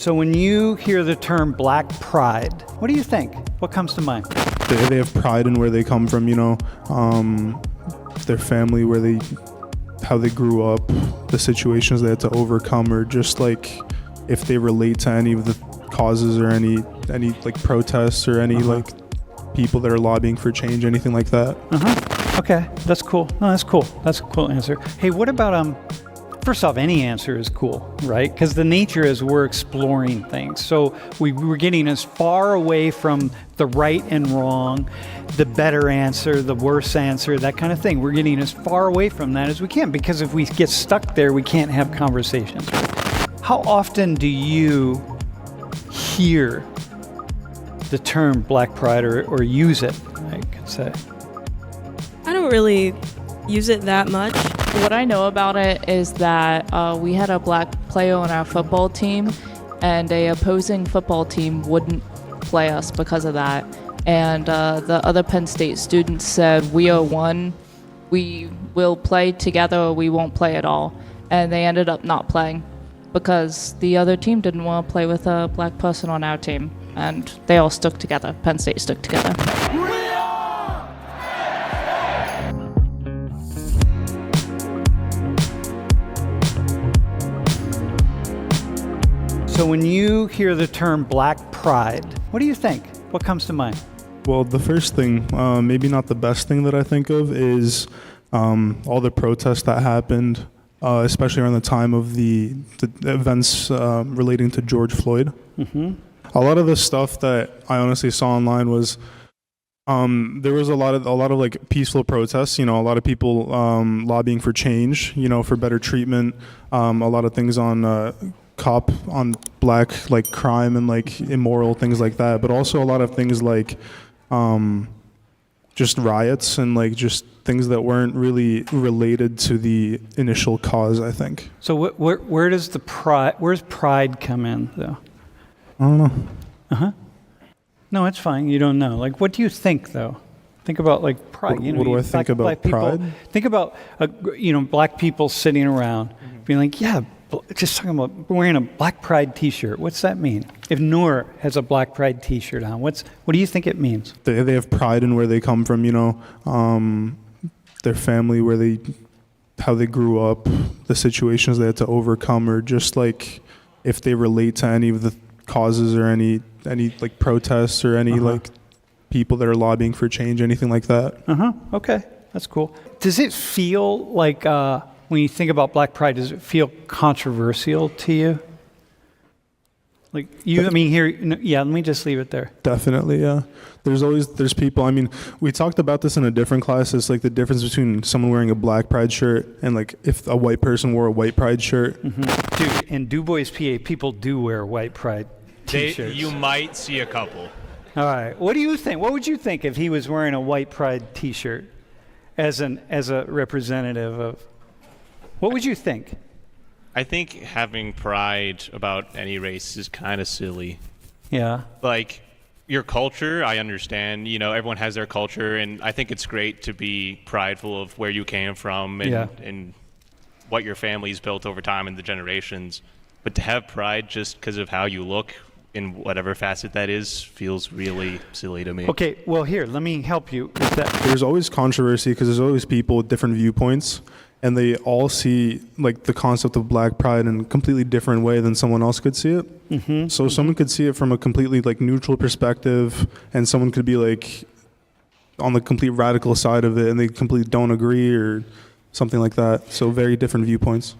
So when you hear the term black pride, what do you think? What comes to mind? They have pride in where they come from, their family, how they grew up, the situations they had to overcome, or just like if they relate to any of the causes or any like protests or any like people that are lobbying for change, anything like that. Okay, that's cool. No, that's cool. That's a cool answer. Hey, what about first off, any answer is cool, right? Because the nature is we're exploring things. So we're getting as far away from the right and wrong, the better answer, the worse answer, that kind of thing. We're getting as far away from that as we can, because if we get stuck there, we can't have conversations. How often do you hear the term black pride or use it, I could say? I don't really use it that much. What I know about it is that we had a black player on our football team, and a opposing football team wouldn't play us because of that. And the other Penn State students said, "We are one. We will play together, or we won't play at all." And they ended up not playing because the other team didn't want to play with a black person on our team. And they all stuck together. Penn State stuck together. So when you hear the term black pride, what do you think? What comes to mind? Well, the first thing, maybe not the best thing that I think of, is all the protests that happened, especially around the time of the events relating to George Floyd. A lot of the stuff that I honestly saw online was there was a lot of like peaceful protests. A lot of people lobbying for change, for better treatment. A lot of things on cop on black like crime and like immoral things like that, but also a lot of things like just riots and like just things that weren't really related to the initial cause, I think. So where does where's pride come in though? I don't know. No, it's fine. You don't know. Like, what do you think though? Think about like pride. What do I think about pride? Think about black people sitting around being like, yeah, just talking about wearing a black pride T-shirt. What's that mean? If Noor has a black pride T-shirt on, what do you think it means? They have pride in where they come from. Their family, how they grew up, the situations they had to overcome, or just like if they relate to any of the causes or any like protests or any like people that are lobbying for change, anything like that. Okay, that's cool. Does it feel like when you think about black pride, does it feel controversial to you? Like let me just leave it there. Definitely, yeah. There's people, we talked about this in a different class. It's like the difference between someone wearing a black pride shirt and like if a white person wore a white pride shirt. Dude, in Du Bois, PA, people do wear white pride T-shirts. You might see a couple. All right. What do you think? What would you think if he was wearing a white pride T-shirt as a representative of? What would you think? I think having pride about any race is kind of silly. Yeah. Like, your culture, I understand. Everyone has their culture, and I think it's great to be prideful of where you came from and what your family's built over time and the generations. But to have pride just because of how you look in whatever facet that is feels really silly to me. Okay, well, here, let me help you with that. There's always controversy because there's always people with different viewpoints, and they all see like the concept of black pride in a completely different way than someone else could see it. So someone could see it from a completely like neutral perspective, and someone could be like on the complete radical side of it, and they completely don't agree or something like that. So very different viewpoints.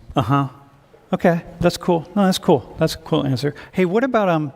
Okay, that's cool. No, that's cool. That's a cool answer. Hey, what about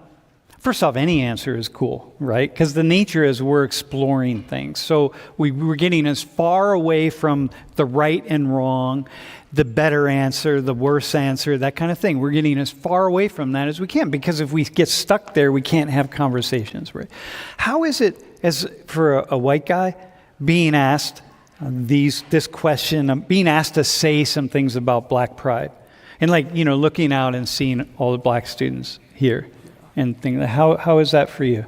first off, any answer is cool, right? Because the nature is we're exploring things. So we're getting as far away from the right and wrong, the better answer, the worse answer, that kind of thing. We're getting as far away from that as we can, because if we get stuck there, we can't have conversations, right? How is it, as for a white guy, being asked this question, being asked to say some things about black pride? And looking out and seeing all the black students here and thinking, how is that for you?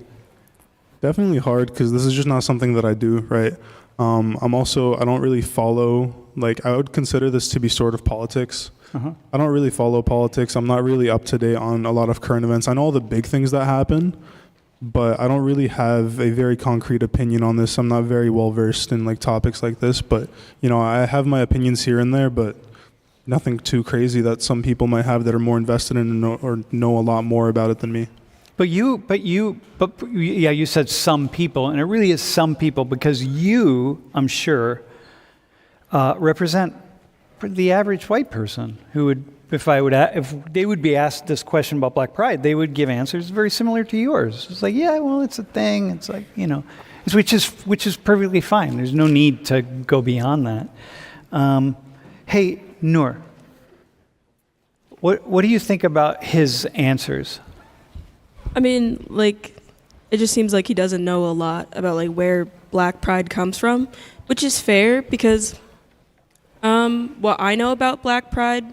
Definitely hard, because this is just not something that I do, right? I don't really follow, I would consider this to be sort of politics. I don't really follow politics. I'm not really up to date on a lot of current events. I know all the big things that happen, but I don't really have a very concrete opinion on this. I'm not very well versed in like topics like this, but I have my opinions here and there, but nothing too crazy that some people might have that are more invested in or know a lot more about it than me. But you said some people, and it really is some people because you, I'm sure, represent the average white person who would, if they would be asked this question about Black Pride, they would give answers very similar to yours. It's like, yeah, well, it's a thing. It's like, which is perfectly fine. There's no need to go beyond that. Hey, Noor, what do you think about his answers? I mean, like, it just seems like he doesn't know a lot about like where Black Pride comes from, which is fair because what I know about Black Pride,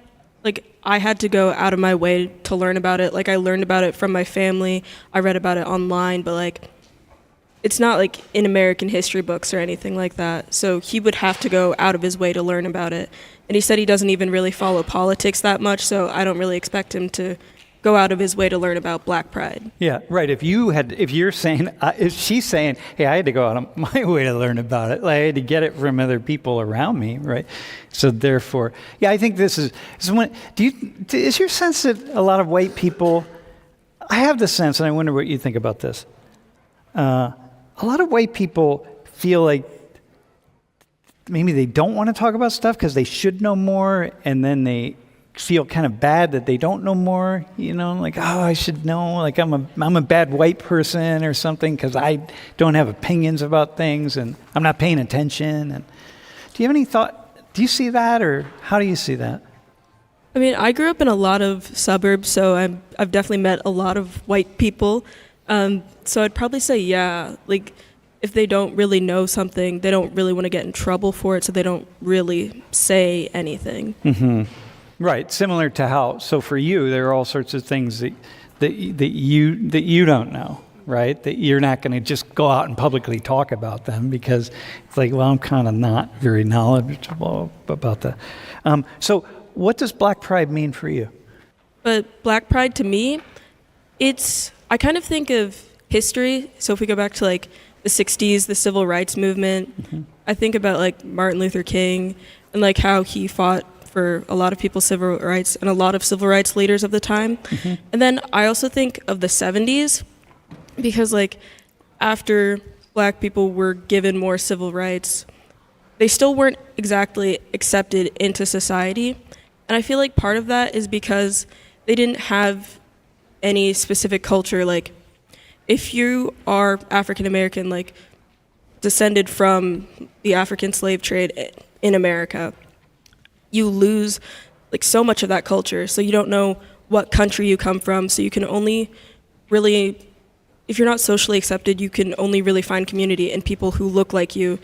like, I had to go out of my way to learn about it. Like, I learned about it from my family. I read about it online, but like, it's not like in American history books or anything like that. So he would have to go out of his way to learn about it. And he said he doesn't even really follow politics that much, so I don't really expect him to go out of his way to learn about Black Pride. Yeah, right. If she's saying, hey, I had to go out of my way to learn about it. Like, I had to get it from other people around me, right? So therefore, yeah, I think this is when. Is your sense that a lot of white people? I have the sense, and I wonder what you think about this. A lot of white people feel like maybe they don't want to talk about stuff because they should know more, and then they feel kind of bad that they don't know more, like, oh, I should know, like I'm a bad white person or something because I don't have opinions about things and I'm not paying attention. And do you have any thought? Do you see that, or how do you see that? I mean, I grew up in a lot of suburbs, so I've definitely met a lot of white people. So I'd probably say, yeah, like if they don't really know something, they don't really want to get in trouble for it, so they don't really say anything. Mm-hmm. Right, similar to how. So for you, there are all sorts of things that you don't know, right? That you're not going to just go out and publicly talk about them because it's like, well, I'm kind of not very knowledgeable about that. So what does Black Pride mean for you? But Black Pride to me, I kind of think of history. So if we go back to like the 60s, the civil rights movement, mm-hmm. I think about like Martin Luther King and like how he fought for a lot of people's civil rights and a lot of civil rights leaders of the time. Mm-hmm. And then I also think of the 70s because like after Black people were given more civil rights, they still weren't exactly accepted into society. And I feel like part of that is because they didn't have any specific culture. Like if you are African American, like descended from the African slave trade in America, you lose like so much of that culture. So you don't know what country you come from. So you can only really, if you're not socially accepted, you can only really find community in people who look like you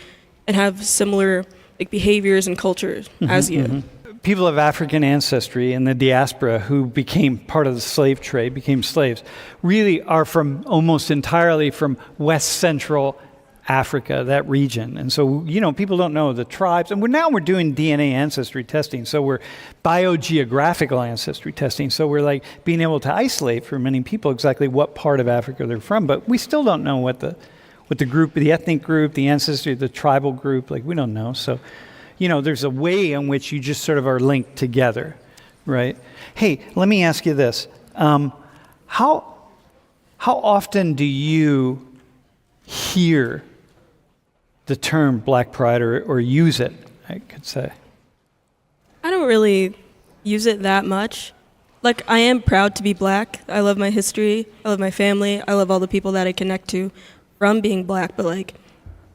and have similar like behaviors and cultures mm-hmm, as you. Mm-hmm. People of African ancestry in the diaspora who became part of the slave trade, became slaves, really are from almost entirely from West Central Africa, that region. And so, people don't know the tribes. And we're doing DNA ancestry testing. So we're biogeographical ancestry testing. So we're like being able to isolate for many people exactly what part of Africa they're from. But we still don't know what the group, the ethnic group, the ancestry, the tribal group, like we don't know. So, there's a way in which you just sort of are linked together, right? Hey, let me ask you this. How often do you hear the term Black Pride or use it, I could say? I don't really use it that much. Like, I am proud to be Black. I love my history. I love my family. I love all the people that I connect to from being Black, but like,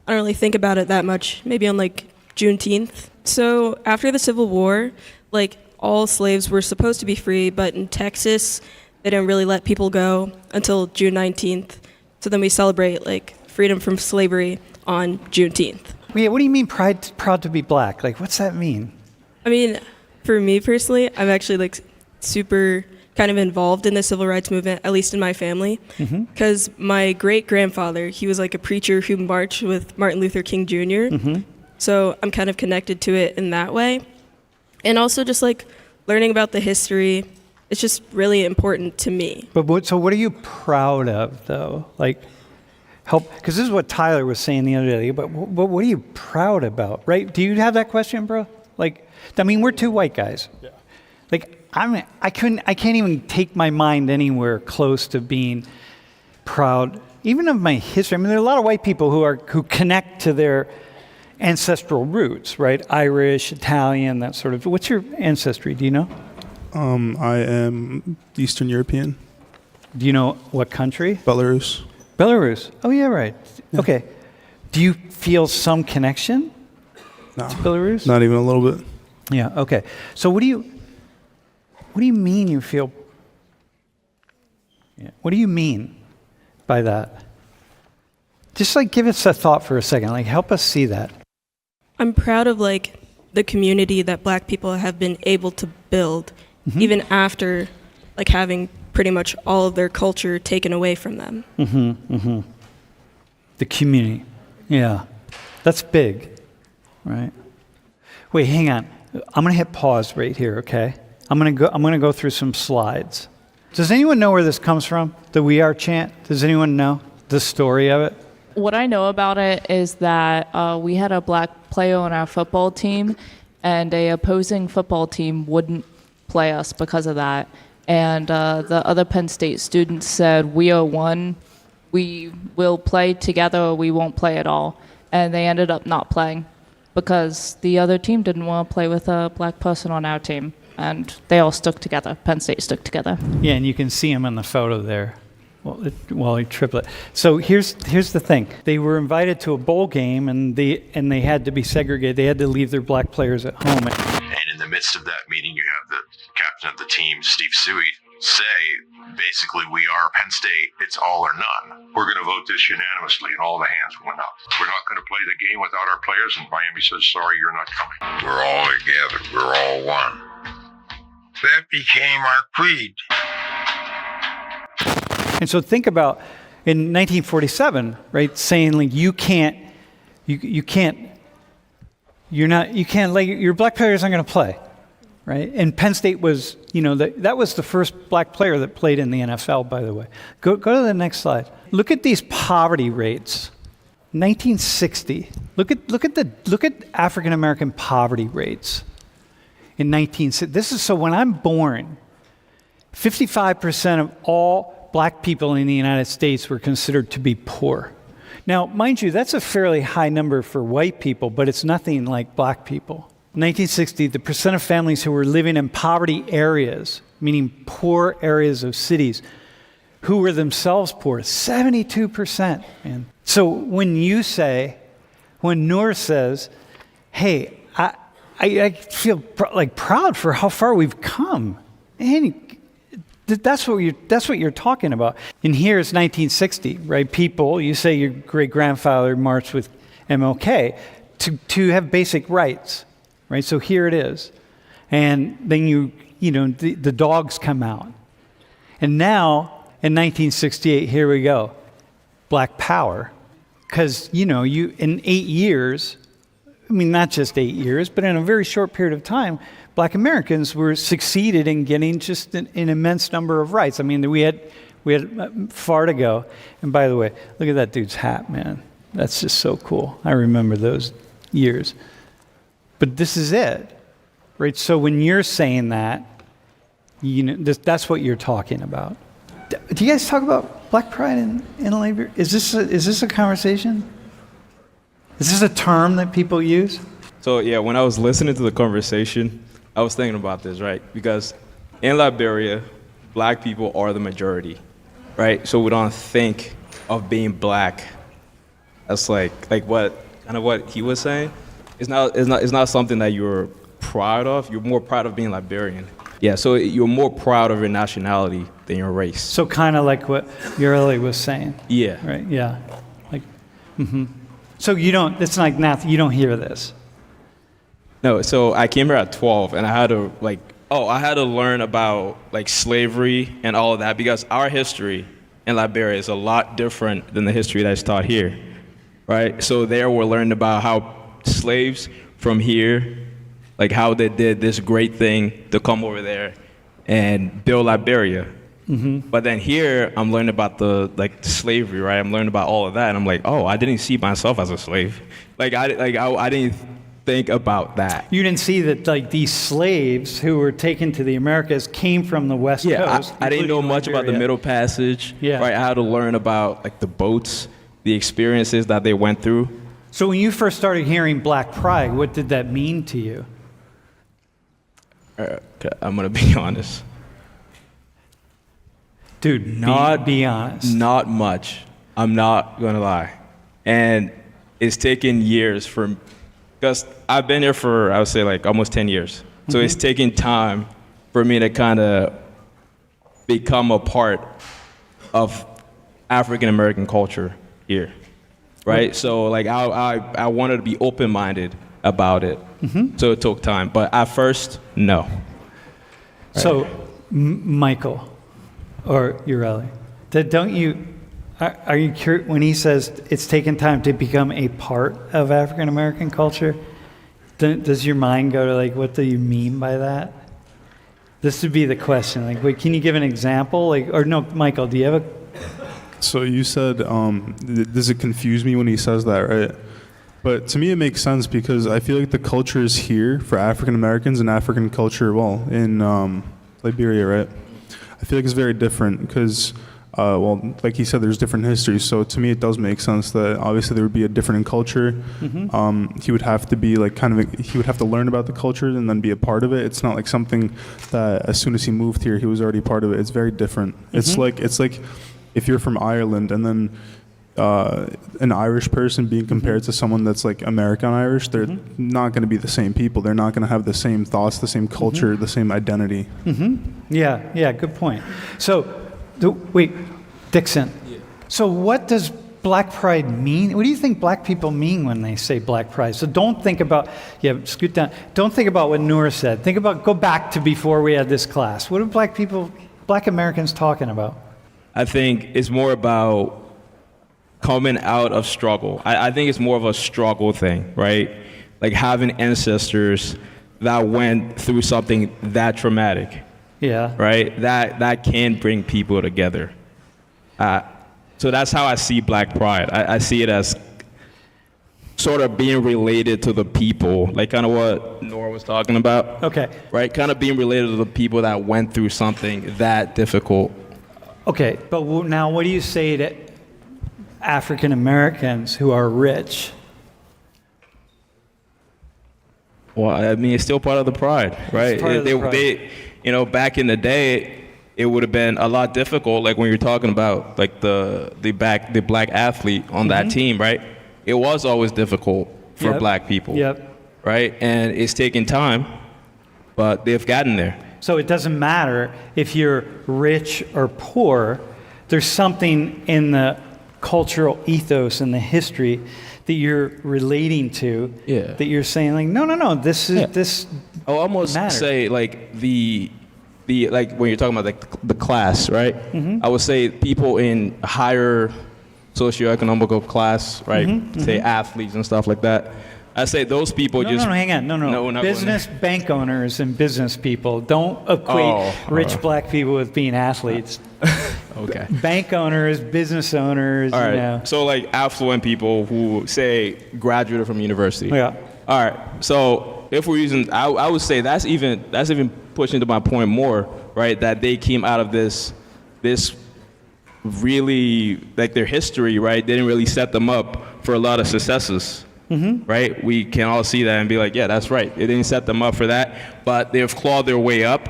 I don't really think about it that much. Maybe on like Juneteenth. So after the Civil War, like all slaves were supposed to be free, but in Texas, they didn't really let people go until June 19th. So then we celebrate like freedom from slavery on Juneteenth. Yeah, what do you mean proud to be Black? Like, what's that mean? I mean, for me personally, I'm actually like super kind of involved in the civil rights movement, at least in my family, because my great-grandfather, he was like a preacher who marched with Martin Luther King Jr., so I'm kind of connected to it in that way. And also just like learning about the history, it's just really important to me. But what are you proud of, though? Like, because this is what Tyler was saying the other day, but what are you proud about, right? Do you have that question, bro? Like, I mean, we're two white guys. Yeah. Like, I can't even take my mind anywhere close to being proud, even of my history. I mean, there are a lot of white people who connect to their ancestral roots, right? Irish, Italian, that sort of. What's your ancestry? Do you know? I am Eastern European. Do you know what country? Belarus. Belarus. Oh, yeah, right. Yeah. Okay. Do you feel some connection No, to Belarus? not even a little bit. Yeah, okay. So what do you mean you feel? Yeah. What do you mean by that? Just like give us a thought for a second. Like help us see that. I'm proud of like the community that Black people have been able to build, even after like having pretty much all of their culture taken away from them. The community. Yeah. That's big, right? Wait, hang on. I'm going to hit pause right here, okay? I'm going to go through some slides. Does anyone know where this comes from? The We Are chant? Does anyone know the story of it? What I know about it is that we had a black player on our football team, and a opposing football team wouldn't play us because of that. And the other Penn State students said, "We are one. We will play together or we won't play at all." And they ended up not playing because the other team didn't want to play with a black person on our team. And they all stuck together. Penn State stuck together. Yeah, and you can see him in the photo there. Well, he triplet. So here's the thing. They were invited to a bowl game, and they had to be segregated. They had to leave their black players at home. And in the midst of that meeting, you have the captain of the team, Steve Suey, say, basically, we are Penn State. It's all or none. We're going to vote this unanimously, and all the hands went up. We're not going to play the game without our players, and Miami says, sorry, you're not coming. We're all together. We're all one. That became our creed. And so think about in 1947, right, saying like your black players aren't going to play, right? And Penn State was, that was the first black player that played in the NFL, by the way. Go to the next slide. Look at these poverty rates. 1960. Look at African American poverty rates in 1960. This is so when I'm born, 55% of all black people in the United States were considered to be poor. Now, mind you, that's a fairly high number for white people, but it's nothing like black people. 1960, the percent of families who were living in poverty areas, meaning poor areas of cities, who were themselves poor, 72%. Man. So when Noor says, hey, I feel proud for how far we've come, and that's what you're talking about. And here's 1960, right? People, you say your great-grandfather marched with MLK to have basic rights, right? So here it is. And then the dogs come out. And now, in 1968, here we go. Black power. Because, in 8 years, I mean, not just 8 years, but in a very short period of time, black Americans were succeeded in getting just an immense number of rights. I mean, we had far to go. And by the way, look at that dude's hat, man. That's just so cool. I remember those years. But this is it, right? So when you're saying that, that's what you're talking about. Do you guys talk about black pride in labor? Is this a conversation? Is this a term that people use? So yeah, when I was listening to the conversation, I was thinking about this, right? Because in Liberia, black people are the majority, right? So we don't think of being black as like what he was saying. It's not something that you're proud of. You're more proud of being Liberian. Yeah, so you're more proud of your nationality than your race. So kind of like what Yureli was saying. Yeah. Right. Yeah. So it's like nothing. You don't hear this. No, so I came here at 12, and I had to learn about slavery and all of that, because our history in Liberia is a lot different than the history that's taught here, right? So there we're learning about how slaves from here, like how they did this great thing to come over there and build Liberia. But then here, I'm learning about the slavery, right? I'm learning about all of that, and I'm like, oh, I didn't see myself as a slave. I didn't think about that. You didn't see that like these slaves who were taken to the Americas came from the West Coast. I didn't know including much about the Liberia. Middle Passage. Yeah. Right, I had to learn about like the boats, the experiences that they went through. So when you first started hearing Black Pride, what did that mean to you? I'm gonna be honest. Dude, be honest. Not much. I'm not gonna lie, and it's taken years because I've been here for, I would say, like almost 10 years. So it's taken time for me to kind of become a part of African American culture here, right? So like I wanted to be open-minded about it. So it took time, but at first, no. So, Michael, or Ureli, don't you? Are you curious when he says it's taken time to become a part of African American culture? Does your mind go to like, what do you mean by that? This would be the question. Like, wait, can you give an example? Like, or no, Michael, do you have a? So you said, does it confuse me when he says that, right? But to me, it makes sense because I feel like the culture is here for African Americans and African culture, well, in Liberia, right? I feel like it's very different because, like he said, there's different histories. So to me, it does make sense that obviously there would be a different culture. He would have to be like he would have to learn about the culture and then be a part of it. It's not like something that as soon as he moved here, he was already part of it. It's very different. It's like if you're from Ireland and then an Irish person being compared to someone that's like American Irish, they're not going to be the same people. They're not going to have the same thoughts, the same culture, the same identity. Yeah, good point. So, wait, Dixon. Yeah. So what does Black Pride mean? What do you think Black people mean when they say Black Pride? So don't think about, scoot down. Don't think about what Noor said. Go back to before we had this class. What are Black Americans talking about? I think it's more about coming out of struggle. I think it's more of a struggle thing, right? Like having ancestors that went through something that traumatic. Yeah. Right? That can bring people together. So that's how I see Black Pride. I see it as sort of being related to the people, like kind of what Nora was talking about. Okay. Right? Kind of being related to the people that went through something that difficult. Okay, but now what do you say to African Americans who are rich? Well, I mean, it's still part of the pride, right? They, back in the day, it would have been a lot difficult. Like when you're talking about like the black athlete on that team, right? It was always difficult for Black people, right? And it's taken time, but they've gotten there. So it doesn't matter if you're rich or poor. There's something in the cultural ethos and the history that you're relating to, that you're saying like, no, this is this. I'll almost say like the like when you're talking about like the class, right? I would say people in higher socioeconomical class, right? Say athletes and stuff like that. I say those people hang on. No. Business bank owners and business people. Don't equate rich Black people with being athletes. Okay. Bank owners, business owners. All right. You know. So like affluent people who say graduated from university. Yeah. All right. So if we're using, I would say that's even pushing to my point more, right? That they came out of this really like their history, right? Didn't really set them up for a lot of successes. Right? We can all see that and be like, yeah, that's right. It didn't set them up for that, but they've clawed their way up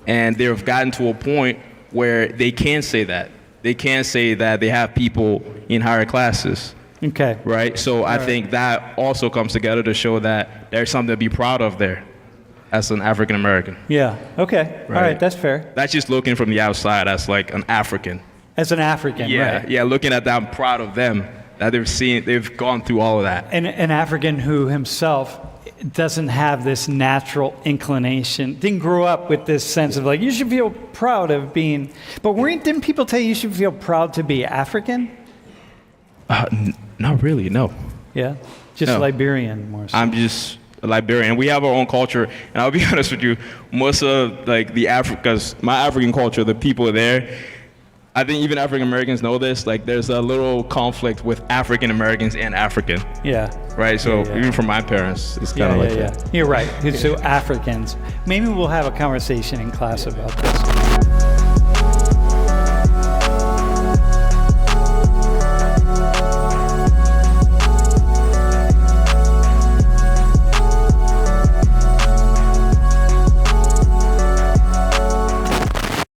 and they've gotten to a point where they can say that. They can say that they have people in higher classes. Okay. Right? So I think that also comes together to show that there's something to be proud of there as an African American. Yeah. Okay. Right. All right. That's fair. That's just looking from the outside as like an African. As an African, right. Yeah, looking at that, I'm proud of them. That they've gone through all of that. And an African who himself doesn't have this natural inclination, didn't grow up with this sense of like, you should feel proud of being, but didn't people tell you should feel proud to be African? Not really, no. Yeah? Just no. Liberian more so. I'm just Liberia, and we have our own culture. And I'll be honest with you, most of like my African culture, the people there, I think even African Americans know this. Like, there's a little conflict with African Americans and African. Yeah. Right. So Yeah. even for my parents, it's kind of like that. You're right. So Africans. Maybe we'll have a conversation in class about this.